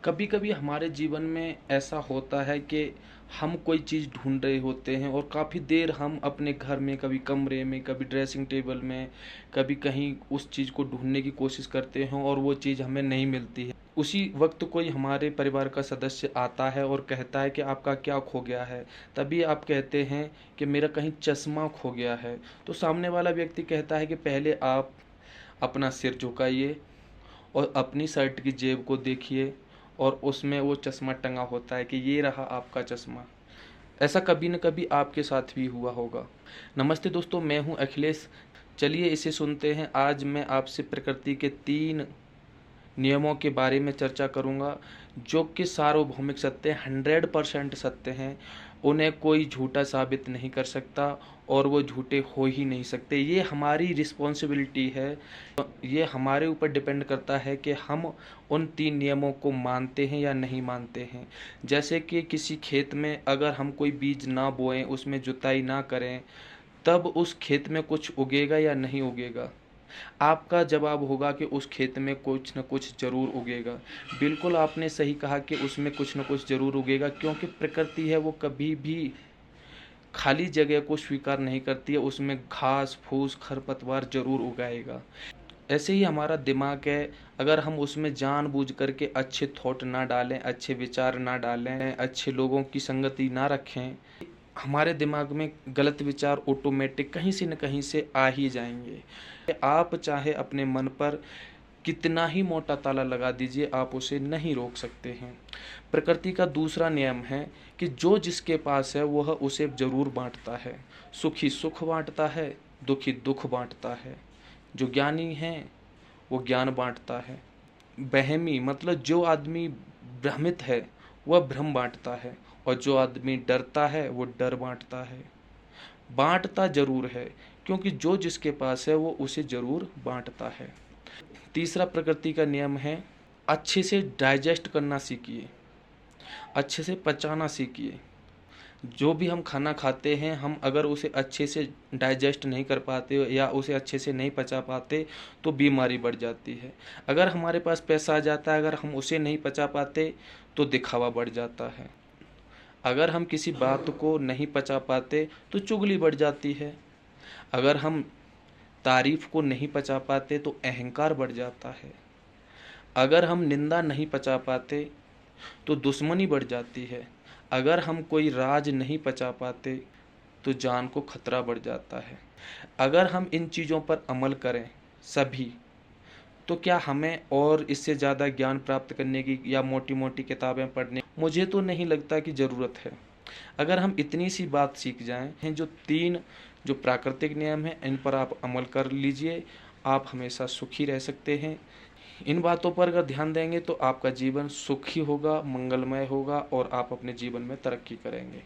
कभी कभी हमारे जीवन में ऐसा होता है कि हम कोई चीज़ ढूंढ रहे होते हैं और काफ़ी देर हम अपने घर में, कभी कमरे में, कभी ड्रेसिंग टेबल में, कभी कहीं उस चीज़ को ढूंढने की कोशिश करते हैं और वो चीज़ हमें नहीं मिलती है। उसी वक्त कोई हमारे परिवार का सदस्य आता है और कहता है कि आपका क्या खो गया है। तभी आप कहते हैं कि मेरा कहीं चश्मा खो गया है। तो सामने वाला व्यक्ति कहता है कि पहले आप अपना सिर झुकाइए और अपनी शर्ट की जेब को देखिए और उसमें वो चश्मा टंगा होता है कि ये रहा आपका चश्मा। ऐसा कभी न कभी आपके साथ भी हुआ होगा। नमस्ते दोस्तों, मैं हूं अखिलेश। चलिए इसे सुनते हैं। आज मैं आपसे प्रकृति के 3 नियमों के बारे में चर्चा करूंगा जो कि सार्वभौमिक सत्य, 100% सत्य हैं। उन्हें कोई झूठा साबित नहीं कर सकता और वो झूठे हो ही नहीं सकते। ये हमारी रिस्पॉन्सिबिलिटी है। ये हमारे ऊपर डिपेंड करता है कि हम उन 3 नियमों को मानते हैं या नहीं मानते हैं। जैसे कि किसी खेत में अगर हम कोई बीज ना बोएं, उसमें जुताई ना करें, तब उस खेत में कुछ उगेगा या नहीं उगेगा? आपका जवाब होगा कि उस खेत में कुछ न कुछ ज़रूर उगेगा। बिल्कुल आपने सही कहा कि उसमें कुछ न कुछ ज़रूर उगेगा, क्योंकि प्रकृति है वो कभी भी खाली जगह को स्वीकार नहीं करती है। उसमें घास फूस खरपतवार ज़रूर उगाएगा। ऐसे ही हमारा दिमाग है। अगर हम उसमें जानबूझ करके अच्छे थॉट ना डालें, अच्छे विचार ना डालें, अच्छे लोगों की संगति ना रखें, हमारे दिमाग में गलत विचार ऑटोमेटिक कहीं से न कहीं से आ ही जाएंगे। आप चाहे अपने मन पर कितना ही मोटा ताला लगा दीजिए, आप उसे नहीं रोक सकते हैं। प्रकृति का दूसरा नियम है कि जो जिसके पास है वह उसे जरूर बांटता है। सुखी सुख बांटता है, दुखी दुख बांटता है। जो ज्ञानी है वो ज्ञान बांटता है। बहमी मतलब जो आदमी भ्रमित है वह भ्रम बांटता है, और जो आदमी डरता है वो डर बांटता है। बांटता जरूर है, क्योंकि जो जिसके पास है वो उसे जरूर बांटता है। तीसरा प्रकृति का नियम है, अच्छे से डाइजेस्ट करना सीखिए, अच्छे से पचाना सीखिए। जो भी हम खाना खाते हैं, हम अगर उसे अच्छे से डाइजेस्ट नहीं कर पाते या उसे अच्छे से नहीं पचा पाते तो बीमारी बढ़ जाती है। अगर हमारे पास पैसा आ जाता है, अगर हम उसे नहीं पचा पाते तो दिखावा बढ़ जाता है। अगर हम किसी बात को नहीं पचा पाते तो चुगली बढ़ जाती है। अगर हम तारीफ को नहीं पचा पाते तो अहंकार बढ़ जाता है। अगर हम निंदा नहीं पचा पाते तो दुश्मनी बढ़ जाती है। अगर हम कोई राज नहीं पचा पाते तो जान को खतरा बढ़ जाता है। अगर हम इन चीज़ों पर अमल करें सभी, तो क्या हमें और इससे ज़्यादा ज्ञान प्राप्त करने की या मोटी मोटी किताबें पढ़ने मुझे तो नहीं लगता कि ज़रूरत है। अगर हम इतनी सी बात सीख जाएं हैं, जो 3 जो प्राकृतिक नियम हैं, इन पर आप अमल कर लीजिए, आप हमेशा सुखी रह सकते हैं। इन बातों पर अगर ध्यान देंगे तो आपका जीवन सुखी होगा, मंगलमय होगा और आप अपने जीवन में तरक्की करेंगे।